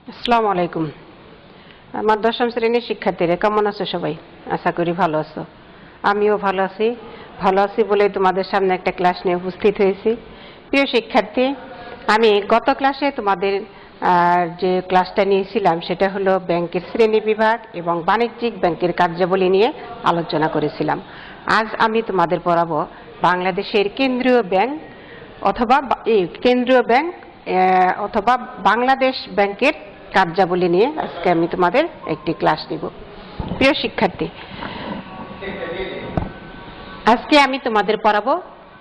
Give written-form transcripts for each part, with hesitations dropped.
আসসালামু আলাইকুম। আমার দশম শ্রেণীর শিক্ষার্থীরা কেমন আছো সবাই? আশা করি ভালো আছো। আমিও ভালো আছি বলে তোমাদের সামনে একটা ক্লাস নিয়ে উপস্থিত হয়েছি। প্রিয় শিক্ষার্থী, আমি গত ক্লাসে তোমাদের যে ক্লাসটা নিয়েছিলাম সেটা হলো ব্যাংকের শ্রেণী বিভাগ এবং বাণিজ্যিক ব্যাংকের কার্যাবলী নিয়ে আলোচনা করেছিলাম। আজ আমি তোমাদের পড়াবো বাংলাদেশের কেন্দ্রীয় ব্যাংক অথবা বাংলাদেশ ব্যাংকের কার্যাবলী নিয়ে আজকে আমি তোমাদের একটি ক্লাস নিব। প্রিয় শিক্ষার্থী, আজকে আমি তোমাদের পড়াবো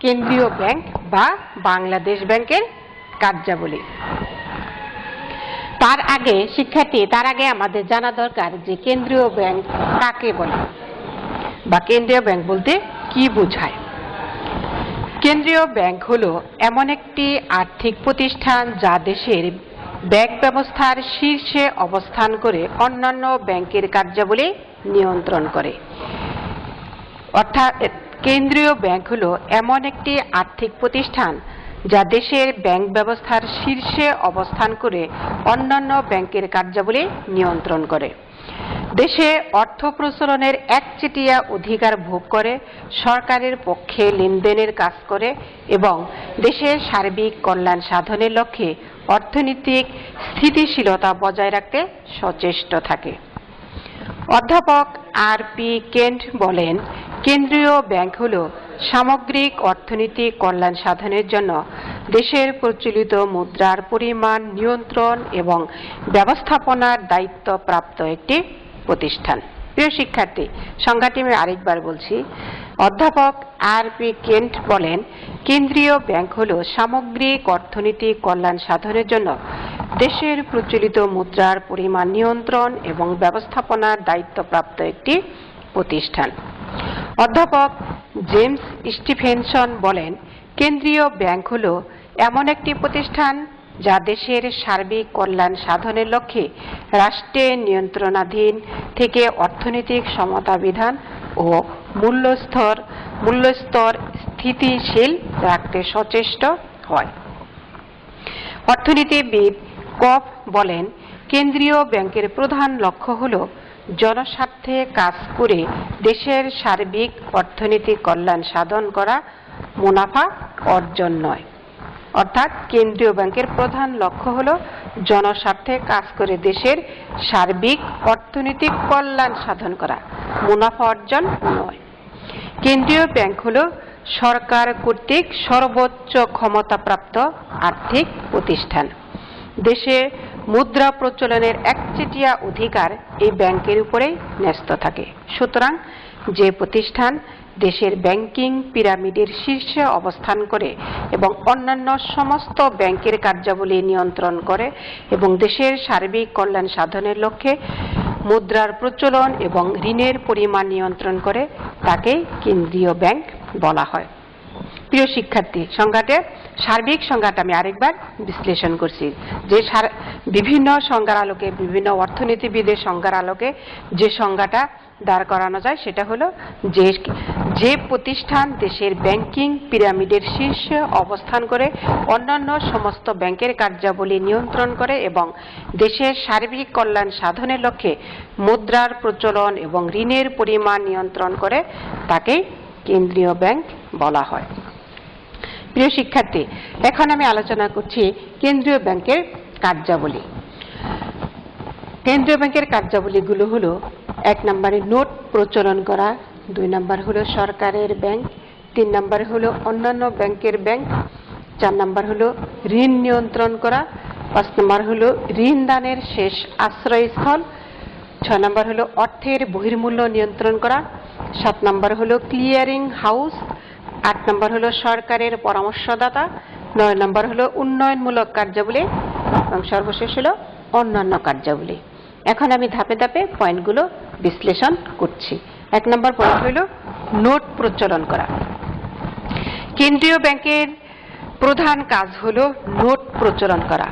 কেন্দ্রীয় ব্যাংক বা বাংলাদেশ ব্যাংকের কার্যাবলী। তার আগে আমাদের জানা দরকার যে কেন্দ্রীয় ব্যাংক কাকে বলে বা কেন্দ্রীয় ব্যাংক বলতে কি বোঝায়। কেন্দ্রীয় ব্যাংক হলো এমন একটি আর্থিক প্রতিষ্ঠান যা দেশের ব্যাংক ব্যবস্থার শীর্ষে অবস্থান করে অন্যান্য ব্যাংকের কার্যাবলী নিয়ন্ত্রণ করে। অর্থাৎ কেন্দ্রীয় ব্যাংক হলো এমন একটি আর্থিক প্রতিষ্ঠান যা দেশের ব্যাংক ব্যবস্থার শীর্ষে অবস্থান করে অন্যান্য ব্যাংকের কার্যাবলী নিয়ন্ত্রণ করে। দেশে অর্থ প্রচলনের একচেটিয়া অধিকার ভোগ করে, সরকারের পক্ষে লেনদেনের কাজ করে এবং দেশের সার্বিক কল্যাণ সাধনের লক্ষ্যে অর্থনৈতিক স্থিতিশীলতা বজায় রাখতে সচেষ্ট থাকে। অধ্যাপক আর.পি. কেন্ট বলেন, কেন্দ্রীয় ব্যাংক হল সামগ্রিক অর্থনৈতিক কল্যাণ সাধনের জন্য দেশের প্রচলিত মুদ্রার পরিমাণ নিয়ন্ত্রণ এবং ব্যবস্থাপনার দায়িত্ব প্রাপ্ত একটি প্রতিষ্ঠান। প্রিয় শিক্ষার্থী, সংজ্ঞাটি আমি আরেকবার বলছি। অধ্যাপক আর.পি. কেন্ট বলেন, কেন্দ্রীয় ব্যাংক হল সামগ্রিক অর্থনৈতিক কল্যাণ সাধনের জন্য দেশের প্রচলিত মুদ্রার পরিমাণ নিয়ন্ত্রণ এবং ব্যবস্থাপনার দায়িত্বপ্রাপ্ত একটি প্রতিষ্ঠান। অধ্যাপক জেমস স্টিফেনসন বলেন, কেন্দ্রীয় ব্যাংক হল এমন একটি প্রতিষ্ঠান যা দেশের সার্বিক কল্যাণ সাধনের লক্ষ্যে রাষ্ট্রের নিয়ন্ত্রণাধীন থেকে অর্থনৈতিক সমতা বিধান ও মূল্যস্তর স্থিতিশীল রাখতে সচেষ্ট হয়। অর্থনীতিবিদ কফ বলেন, কেন্দ্রীয় ব্যাংকের প্রধান লক্ষ্য হল জনস্বার্থে কাজ করে দেশের সার্বিক অর্থনৈতিক কল্যাণ সাধন করা, মুনাফা অর্জন নয়। অর্থাৎ কেন্দ্রীয় ব্যাংকের প্রধান লক্ষ্য হল জনস্বার্থে কাজ করে দেশের সার্বিক অর্থনৈতিক কল্যাণ সাধন করা, মুনাফা অর্জন নয়। কেন্দ্রীয় ব্যাংক হল সরকার কর্তৃক সর্বোচ্চ ক্ষমতাপ্রাপ্ত আর্থিক প্রতিষ্ঠান। দেশে মুদ্রা প্রচলনের একচেটিয়া অধিকার এই ব্যাংকের উপরেই ন্যস্ত থাকে। সুতরাং যে প্রতিষ্ঠান দেশের ব্যাংকিং পিরামিডের শীর্ষে অবস্থান করে এবং অন্যান্য সমস্ত ব্যাংকের কার্যাবলী নিয়ন্ত্রণ করে এবং দেশের সার্বিক কল্যাণ সাধনের লক্ষ্যে মুদ্রার প্রচলন এবং ঋণের পরিমাণ নিয়ন্ত্রণ করে, তাকে কেন্দ্রীয় ব্যাংক বলা হয়। প্রিয় শিক্ষার্থী, সার্বিক সংজ্ঞাটা আমি আরেকবার বিশ্লেষণ করছি যে বিভিন্ন সংজ্ঞার আলোকে, বিভিন্ন অর্থনীতিবিদের সংজ্ঞার আলোকে যে সংজ্ঞাটা দাঁড় করানো যায় সেটা হলো যে প্রতিষ্ঠান দেশের ব্যাংকিং পিরামিডের শীর্ষে অবস্থান করে অন্যান্য সমস্ত ব্যাংকের কার্যাবলী নিয়ন্ত্রণ করে এবং দেশের সার্বিক কল্যাণ সাধনের লক্ষ্যে মুদ্রার প্রচলন এবং ঋণের পরিমাণ নিয়ন্ত্রণ করে, তাকে কেন্দ্রীয় ব্যাংক বলা হয়। প্রিয় শিক্ষার্থী, এখন আমি আলোচনা করছি কেন্দ্রীয় ব্যাংকের কার্যাবলী। কেন্দ্রীয় ব্যাংকের কার্যাবলীগুলো হলো: 1 নম্বরে নোট প্রচলন করা, 2 নম্বর হলো সরকারের ব্যাংক, 3 নম্বর হলো অন্যান্য ব্যাংকের ব্যাংক, 4 নম্বর হলো ঋণ নিয়ন্ত্রণ করা, 5 নম্বর হলো ঋণ দানের শেষ আশ্রয়স্থল, 6 নম্বর হলো অর্থের বহির্মূল্য নিয়ন্ত্রণ করা, 7 নম্বর হলো ক্লিয়ারিং হাউস, 8 নম্বর হলো সরকারের পরামর্শদাতা, 9 নম্বর হলো উন্নয়নমূলক কার্যাবলী এবং সর্বশেষ হলো অন্যান্য কার্যাবলী। এখন আমি ধাপে ধাপে পয়েন্টগুলো বিশ্লেষণ করছি। 1 নম্বর পয়েন্ট হইল নোট প্রচলন করা। কেন্দ্রীয় ব্যাংকের প্রধান কাজ হলো নোট প্রচলন করা।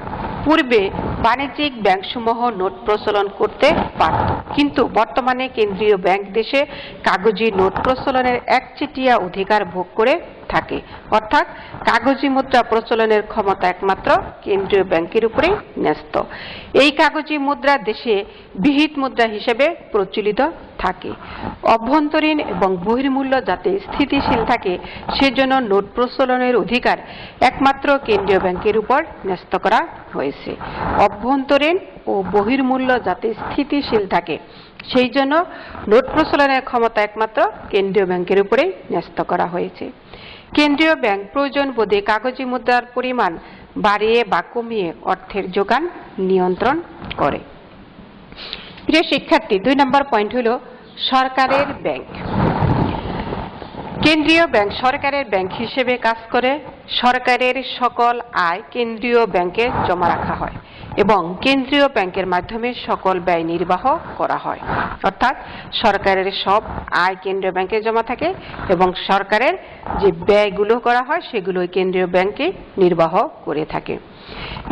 পূর্বে বাণিজ্যিক ব্যাংকসমূহ নোট প্রচলন করতে পারত, কিন্তু বর্তমানে কেন্দ্রীয় ব্যাংক দেশে কাগজি নোট প্রচলনের একচেটিয়া অধিকার ভোগ করে থাকে। অর্থাৎ কাগজি মুদ্রা প্রচলনের ক্ষমতা একমাত্র কেন্দ্রীয় ব্যাংকের উপরেই ন্যস্ত। এই কাগজি মুদ্রা দেশে বিহিত মুদ্রা হিসেবে প্রচলিত থাকে। অভ্যন্তরীণ এবং বহির্মূল্য যাতে স্থিতিশীল থাকে সেজন্য নোট প্রচলনের অধিকার একমাত্র কেন্দ্রীয় ব্যাংকের উপর ন্যস্ত করা হয়েছে। অভ্যন্তরীণ ও বহির্মূল্য যাতে স্থিতিশীল থাকে সেই জন্য নোট প্রচলনের ক্ষমতা একমাত্র কেন্দ্রীয় ব্যাংকের উপরেই ন্যস্ত করা হয়েছে। কেন্দ্রীয় ব্যাংক প্রয়োজন বোধে কাগজি মুদ্রার পরিমাণ বাড়িয়ে বা কমিয়ে অর্থের যোগান নিয়ন্ত্রণ করে। প্রিয় শিক্ষার্থী, 2 নম্বর পয়েন্ট হলো সরকারের ব্যাংক। কেন্দ্রীয় ব্যাংক সরকারের ব্যাংক হিসেবে কাজ করে। সরকারের সকল আয় কেন্দ্রীয় ব্যাংকে জমা রাখা হয় এবং কেন্দ্রীয় ব্যাংকের মাধ্যমে সকল ব্যয় নির্বাহ করা হয়। অর্থাৎ সরকারের সব আয় কেন্দ্রীয় ব্যাংকে জমা থাকে এবং সরকারের যে ব্যয়গুলো করা হয় সেগুলো কেন্দ্রীয় ব্যাংকে নির্বাহ করে থাকে।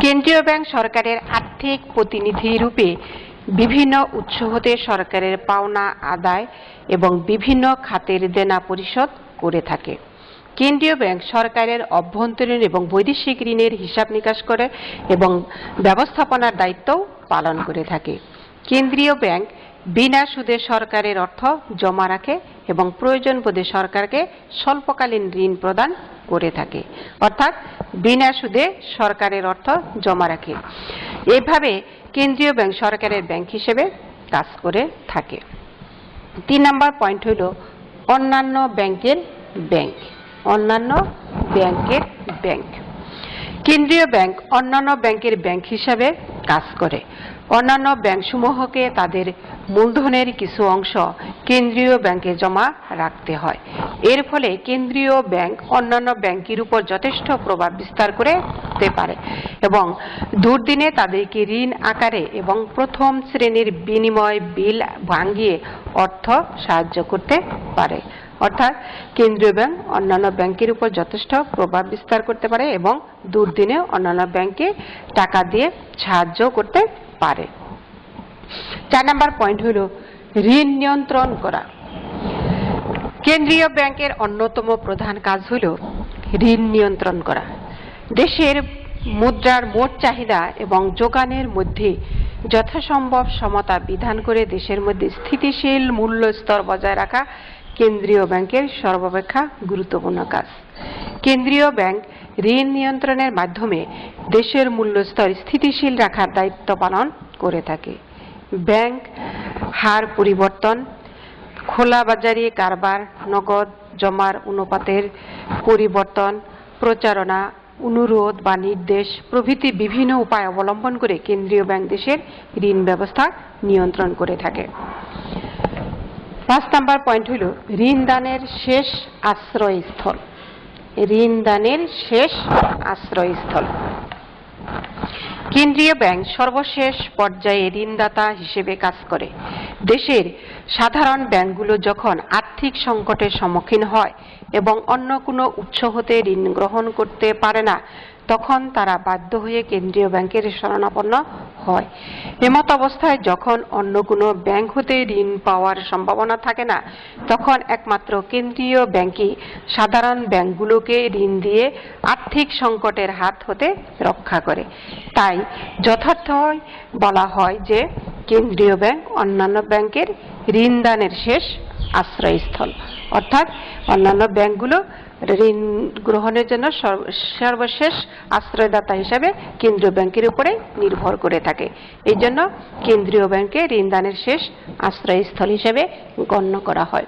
কেন্দ্রীয় ব্যাংক সরকারের আর্থিক প্রতিনিধি রূপে বিভিন্ন উৎস হতে সরকারের পাওনা আদায় এবং বিভিন্ন খাতের দেনা পরিশোধ করে থাকে। কেন্দ্রীয় ব্যাংক সরকারের অভ্যন্তরীণ এবং বৈদেশিক ঋণের হিসাব নিকাশ করে এবং ব্যবস্থাপনার দায়িত্বও পালন করে থাকে। কেন্দ্রীয় ব্যাংক বিনা সুদে সরকারের অর্থ জমা রাখে এবং প্রয়োজন বোধে সরকারকে স্বল্পকালীন ঋণ প্রদান করে থাকে। অর্থাৎ বিনা সুদে সরকারের অর্থ জমা রাখে। এভাবে কেন্দ্রীয় ব্যাংক সরকারের ব্যাংক হিসেবে কাজ করে থাকে। 3 নম্বর পয়েন্ট হলো অন্যান্য ব্যাংকের ব্যাংক। অন্যান্য ব্যাংকের ব্যাংক। কেন্দ্রীয় ব্যাংক অন্যান্য ব্যাংকের ব্যাংক হিসাবে কাজ করে। অন্যান্য ব্যাংকসমূহকে তাদের মূলধনের কিছু অংশ কেন্দ্রীয় ব্যাংকে জমা রাখতে হয়। এর ফলে কেন্দ্রীয় ব্যাংক অন্যান্য ব্যাংকের উপর যথেষ্ট প্রভাব বিস্তার করতে পারে এবং দুর্দিনে তাদেরকে ঋণ আকারে এবং প্রথম শ্রেণীর বিনিময় বিল ভাঙিয়ে অর্থ সাহায্য করতে পারে। অর্থাৎ কেন্দ্রীয় ব্যাংক অন্যান্য ব্যাংকের উপর যথেষ্ট প্রভাব বিস্তার করতে পারে এবং দুর্দিনে অন্যান্য ব্যাংকে টাকা দিয়ে সাহায্য করতে পারে। 4 নম্বর পয়েন্ট হলো ঋণ নিয়ন্ত্রণ করা। কেন্দ্রীয় ব্যাংকের অন্যতম প্রধান কাজ হলো ঋণ নিয়ন্ত্রণ করা। দেশের মুদ্রার মোট চাহিদা এবং যোগানের মধ্যে যথাসম্ভব সমতা বিধান করে দেশের মধ্যে স্থিতিশীল মূল্য স্তর বজায় রাখা কেন্দ্রীয় ব্যাংকের সর্বাপেক্ষা গুরুত্বপূর্ণ কাজ। কেন্দ্রীয় ব্যাংক ঋণ নিয়ন্ত্রণের মাধ্যমে দেশের মূল্যস্তর স্থিতিশীল রাখার দায়িত্ব পালন করে থাকে। ব্যাংক হার পরিবর্তন, খোলা বাজারি কারবার, নগদ জমার অনুপাতের পরিবর্তন, প্রচারণা, অনুরোধ বা নির্দেশ প্রভৃতি বিভিন্ন উপায় অবলম্বন করে কেন্দ্রীয় ব্যাংক দেশের ঋণ ব্যবস্থা নিয়ন্ত্রণ করে থাকে। 5 নম্বর পয়েন্ট হল ঋণ দানের শেষ আশ্রয়স্থল। ঋণ দানের শেষ আশ্রয়স্থল। কেন্দ্রীয় ব্যাংক সর্বশেষ পর্যায়ে ঋণদাতা হিসেবে কাজ করে। দেশের সাধারণ ব্যাংকগুলো যখন আর্থিক সংকটের সম্মুখীন হয় এবং অন্য কোনো উৎস হতে ঋণ গ্রহণ করতে পারে না, তখন তারা বাধ্য হয়ে কেন্দ্রীয় ব্যাংকের শরণাপন্ন হয়। এমত অবস্থায় যখন অন্য কোনো ব্যাংক হতে ঋণ পাওয়ার সম্ভাবনা থাকে না, তখন একমাত্র কেন্দ্রীয় ব্যাংকই সাধারণ ব্যাংকগুলোকে ঋণ দিয়ে আর্থিক সংকটের হাত হতে রক্ষা করে। তাই যথার্থই বলা হয় যে কেন্দ্রীয় ব্যাংক অন্যান্য ব্যাংকের ঋণ দানের শেষ আশ্রয়স্থল। অর্থাৎ অন্যান্য ব্যাংকগুলো ঋণ গ্রহণের জন্য সর্বশেষ আশ্রয়দাতা হিসাবে কেন্দ্রীয় ব্যাংকের উপরে নির্ভর করে থাকে। এই জন্য কেন্দ্রীয় ব্যাংকে ঋণ দানের শেষ আশ্রয়স্থল হিসেবে গণ্য করা হয়।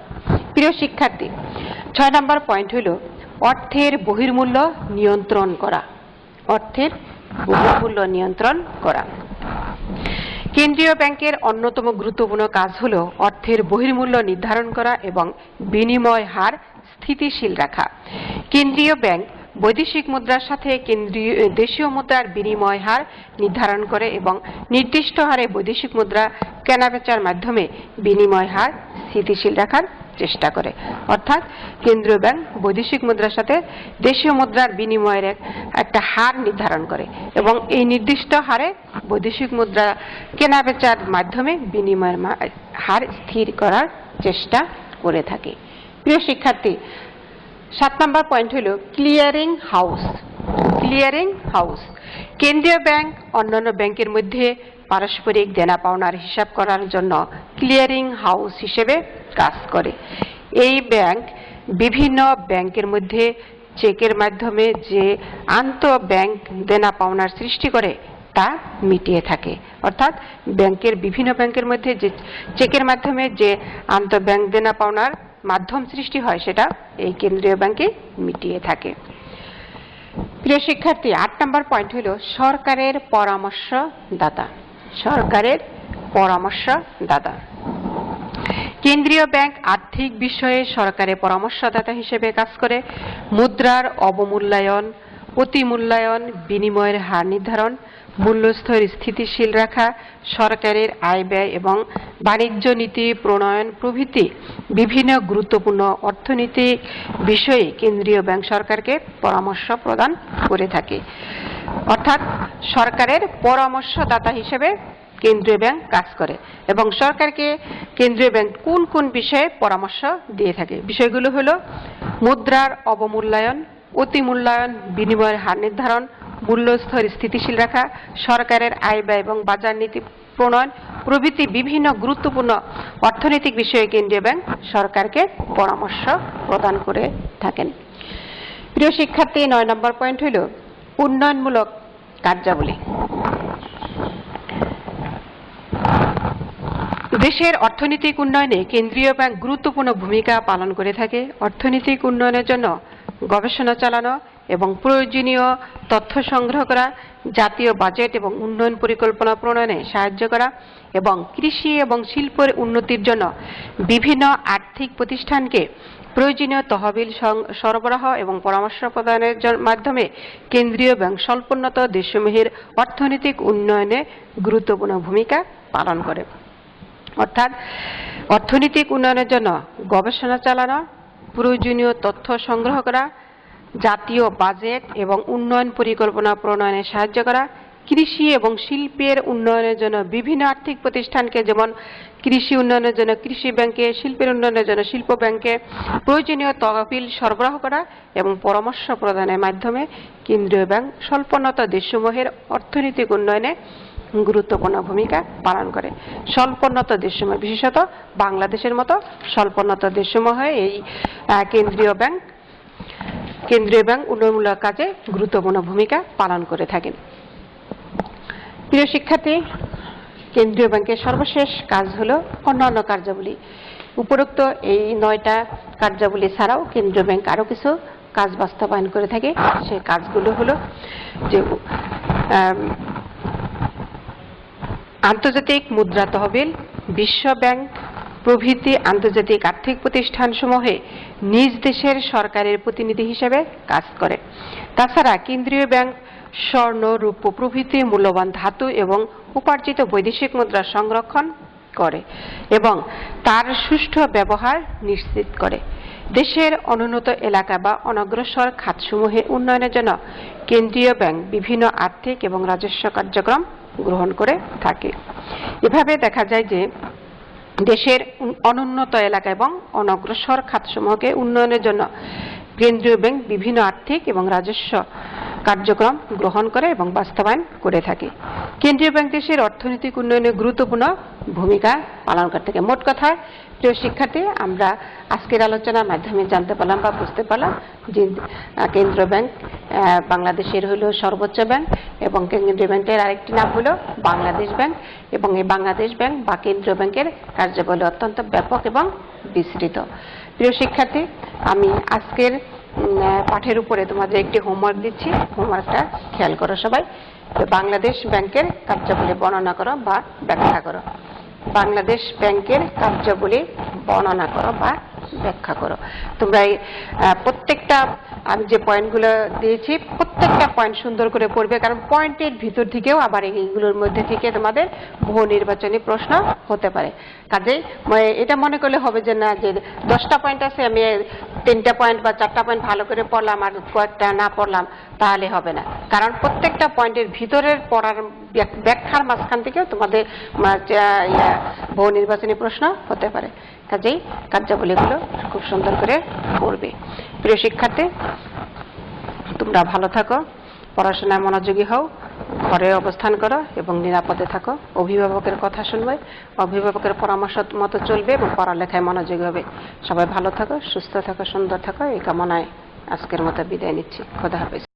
প্রিয় শিক্ষার্থী, 6 নম্বর পয়েন্ট হল অর্থের বহির্মূল্য নিয়ন্ত্রণ করা। অর্থের বহির্মূল্য নিয়ন্ত্রণ করা। কেন্দ্রীয় ব্যাংকের অন্যতম গুরুত্বপূর্ণ কাজ হল অর্থের বহির্মূল্য নির্ধারণ করা এবং বিনিময় হার স্থিতিশীল রাখা। কেন্দ্রীয় ব্যাংক বৈদেশিক মুদ্রার সাথে দেশীয় মুদ্রার বিনিময় হার নির্ধারণ করে এবং নির্দিষ্ট হারে বৈদেশিক মুদ্রা কেনাবেচার মাধ্যমে বিনিময় হার স্থিতিশীল রাখার চেষ্টা করে। অর্থাৎ কেন্দ্রীয় ব্যাংক বৈদেশিক মুদ্রার সাথে দেশীয় মুদ্রার বিনিময়ের একটা হার নির্ধারণ করে এবং এই নির্দিষ্ট হারে বৈদেশিক মুদ্রা কেনাবেচার মাধ্যমে বিনিময়ের হার স্থির করার চেষ্টা করে থাকে। প্রিয় শিক্ষার্থী, 7 নম্বর পয়েন্ট হলো ক্লিয়ারিং হাউস। ক্লিয়ারিং হাউস কেন্দ্রীয় ব্যাংক অন্যান্য ব্যাংকের মধ্যে পারস্পরিক দেনা পাওনার হিসাব করার জন্য ক্লিয়ারিং হাউস হিসেবে কাজ করে। এই ব্যাংক বিভিন্ন ব্যাংকের মধ্যে চেকের মাধ্যমে যে আন্তঃ ব্যাংক দেনা পাওনার সৃষ্টি করে তা মিটিয়ে থাকে। অর্থাৎ বিভিন্ন ব্যাংকের মধ্যে যে চেকের মাধ্যমে যে আন্তঃ ব্যাংক দেনা পাওনার মাধ্যম সৃষ্টি হয় সেটা এই কেন্দ্রীয় ব্যাংকে মিটিয়ে থাকে। প্রিয় শিক্ষার্থী, 8 নম্বর পয়েন্ট হলো সরকারের পরামর্শদাতা। সরকারের পরামর্শদাতা কেন্দ্রীয় ব্যাংক আর্থিক বিষয়ে সরকারের পরামর্শদাতা হিসেবে কাজ করে। মুদ্রার অবমূল্যায়ন, অতিমূল্যায়ন, বিনিময়ের হার নির্ধারণ, মূল্যস্তর স্থিতিশীল রাখা, সরকারের আয় ব্যয় এবং বাণিজ্য নীতি প্রণয়ন প্রভৃতি বিভিন্ন গুরুত্বপূর্ণ অর্থনৈতিক বিষয়ে কেন্দ্রীয় ব্যাংক সরকারকে পরামর্শ প্রদান করে থাকে। অর্থাৎ সরকারের পরামর্শদাতা হিসেবে কেন্দ্রীয় ব্যাংক কাজ করে এবং সরকারকে কেন্দ্রীয় ব্যাংক কোন কোন বিষয়ে পরামর্শ দিয়ে থাকে বিষয়গুলো হলো মুদ্রার অবমূল্যায়ন, অতিমূল্যায়ন, বিনিময়ের হার নির্ধারণ, মূল্যস্তর স্থিতিশীল রাখা, সরকারের আয় ব্যয় এবং বাজার নীতি প্রণয়ন প্রভৃতি বিভিন্ন গুরুত্বপূর্ণ অর্থনৈতিক বিষয়ে কেন্দ্রীয় ব্যাংক সরকারকে পরামর্শ প্রদান করে থাকেন। প্রিয় শিক্ষার্থী, 9 নম্বর পয়েন্ট হল উন্নয়নমূলক কার্যাবলী। দেশের অর্থনৈতিক উন্নয়নে কেন্দ্রীয় ব্যাংক গুরুত্বপূর্ণ ভূমিকা পালন করে থাকে। অর্থনৈতিক উন্নয়নের জন্য গবেষণা চালানো এবং প্রয়োজনীয় তথ্য সংগ্রহ করা, জাতীয় বাজেট এবং উন্নয়ন পরিকল্পনা প্রণয়নে সাহায্য করা এবং কৃষি এবং শিল্পের উন্নতির জন্য বিভিন্ন আর্থিক প্রতিষ্ঠানকে প্রয়োজনীয় তহবিল সরবরাহ এবং পরামর্শ প্রদানের মাধ্যমে কেন্দ্রীয় ব্যাংক স্বল্পোন্নত দেশসমূহের অর্থনৈতিক উন্নয়নে গুরুত্বপূর্ণ ভূমিকা পালন করে। অর্থাৎ অর্থনৈতিক উন্নয়নের জন্য গবেষণা চালানো, প্রয়োজনীয় তথ্য সংগ্রহ করা, জাতীয় বাজেট এবং উন্নয়ন পরিকল্পনা প্রণয়নে সাহায্য করা, কৃষি এবং শিল্পের উন্নয়নের জন্য বিভিন্ন আর্থিক প্রতিষ্ঠানকে যেমন কৃষি উন্নয়নের জন্য কৃষি ব্যাংকে, শিল্পের উন্নয়নের জন্য শিল্প ব্যাংকে প্রয়োজনীয় তহবিল সরবরাহ করা এবং পরামর্শ প্রদানের মাধ্যমে কেন্দ্রীয় ব্যাংক স্বল্পোন্নত দেশসমূহের অর্থনৈতিক উন্নয়নে গুরুত্বপূর্ণ ভূমিকা পালন করে। স্বল্পোন্নত দেশসমূহ, বিশেষত বাংলাদেশের মতো স্বল্পোন্নত দেশসমূহে এই কেন্দ্রীয় ব্যাংক উন্নয়নমূলক কাজে গুরুত্বপূর্ণ ভূমিকা পালন করে থাকেন। প্রিয় শিক্ষার্থী, কেন্দ্রীয় ব্যাংকের সর্বশেষ কাজ হলো অন্যান্য কার্যাবলী। উপরোক্ত এই 9টা কার্যাবলী ছাড়াও কেন্দ্রীয় ব্যাংক আরো কিছু কাজ বাস্তবায়ন করে থাকে। সেই কাজগুলো হলো যে আন্তর্জাতিক মুদ্রা তহবিল, বিশ্ব ব্যাংক প্রভৃতি আন্তর্জাতিক আর্থিক প্রতিষ্ঠানসমূহে নিজ দেশের সরকারের প্রতিনিধি হিসেবে কাজ করে। তাছাড়া কেন্দ্রীয় ব্যাংক স্বর্ণ, রূপো প্রভৃতি মূল্যবান ধাতু এবং উপার্জিত বৈদেশিক মুদ্রা সংরক্ষণ করে এবং তার সুষ্ঠু ব্যবহার নিশ্চিত করে। দেশের অনুন্নত এলাকা বা অনগ্রসর খাতসমূহের উন্নয়নের জন্য কেন্দ্রীয় ব্যাংক বিভিন্ন আর্থিক এবং রাজস্ব কার্যক্রম গ্রহণ করে থাকে। এভাবে দেখা যায় যে দেশের অনুন্নত এলাকা এবং অনগ্রসর খাতসমূহকে উন্নয়নের জন্য কেন্দ্রীয় ব্যাংক বিভিন্ন আর্থিক এবং রাজস্ব কার্যক্রম গ্রহণ করে এবং বাস্তবায়ন করে থাকে। কেন্দ্রীয় ব্যাংক দেশের অর্থনৈতিক উন্নয়নে গুরুত্বপূর্ণ ভূমিকা পালন করে থাকে। মোট কথা, প্রিয় শিক্ষার্থী, আমরা আজকের আলোচনার মাধ্যমে জানতে পারলাম বা বুঝতে পারলাম যে কেন্দ্রীয় ব্যাংক বাংলাদেশের হলো সর্বোচ্চ ব্যাংক এবং কেন্দ্রীয় ব্যাংকের আরেকটি নাম হলো বাংলাদেশ ব্যাংক এবং এই বাংলাদেশ ব্যাংক বা কেন্দ্রীয় ব্যাংকের কার্যাবলী অত্যন্ত ব্যাপক এবং বিস্তৃত। প্রিয় শিক্ষার্থী, আমি আজকের পাঠের উপরে তোমাদের একটি হোমওয়ার্ক দিচ্ছি। হোমওয়ার্কটা খেয়াল করো সবাই। বাংলাদেশ ব্যাংকের কার্যাবলী বর্ণনা করো বা ব্যাখ্যা করো। বাংলাদেশ ব্যাংকের কার্যাবলী বর্ণনা করো বা ব্যাখ্যা করো। তোমরা এই প্রত্যেকটা আমি যে পয়েন্টগুলো দিয়েছি প্রত্যেকটা পয়েন্ট সুন্দর করে পড়বে, কারণ পয়েন্টের ভিতর থেকেও আবার এইগুলোর মধ্যে থেকে তোমাদের বহু নির্বাচনী প্রশ্ন হতে পারে। কাজেই এটা মনে করলে হবে যে না, যে 10টা পয়েন্ট আছে আমি 3টা পয়েন্ট বা 4টা পয়েন্ট ভালো করে পড়লাম আর কয়েকটা না পড়লাম, তাহলে হবে না। কারণ প্রত্যেকটা পয়েন্টের ভিতরের পড়ার ব্যাখ্যার মাঝখান থেকেও তোমাদের বহু নির্বাচনী প্রশ্ন হতে পারে। কাজেই কার্যাবলীগুলো খুব সুন্দর করে পড়বে। প্রিয় শিক্ষার্থী, তোমরা ভালো থাকো, পড়াশোনায় মনোযোগী হও, ঘরে অবস্থান করো এবং নিরাপদে থাকো। অভিভাবকের কথা শুনবে, অভিভাবকের পরামর্শ মতো চলবে এবং পড়ালেখায় মনোযোগী হবে। সবাই ভালো থাকো, সুস্থ থাকো, সুন্দর থাকো, এই কামনায় আজকের মতো বিদায় নিচ্ছি। খোদা হাফেজ।